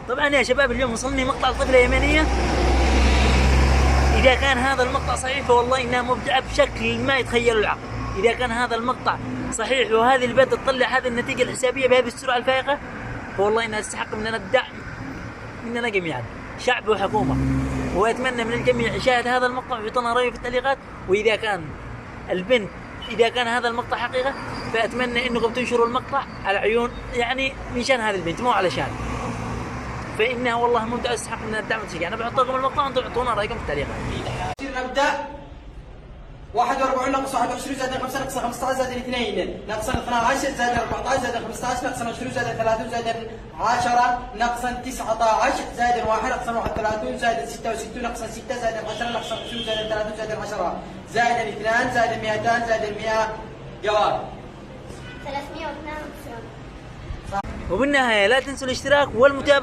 طبعا يا شباب اليوم وصلني مقطع الطفلة اليمنية. إذا كان هذا المقطع صحيح فوالله إنها مبدعة بشكل ما يتخيله العقل. إذا كان هذا المقطع صحيح وهذه البنت تطلع هذه النتيجة الحسابية بهذه السرعة الفائقة فوالله إنها تستحق مننا الدعم مننا جميعا، شعب وحكومة. وأتمنى من الجميع يشاهد هذا المقطع ويعطونا رأيه في التعليقات. وإذا كان هذا المقطع حقيقة فأتمنى إنكم تنشروا المقطع على عيون، يعني من شان هذه البنت مو علشان، فإنها والله ممتازة تستحق من الدعم والتشجيع. أنا بحط لكم المقطع وأنتم تعطونا رأيكم في التعليقات. نبدأ. 41 ناقص 21 زائد 5 ناقص 15 زائد 2 ناقص 12 زائد 14 زائد 15 ناقص 20 زائد 30 زائد 10 ناقص 19 زائد 1 ناقص 31 زائد 66 ناقص 6 زائد 10 ناقص 20 زائد 30 زائد 10 زائد 2 زائد 200 زائد 100. جواب 392. وبالنهاية لا تنسوا الاشتراك والمتابعة.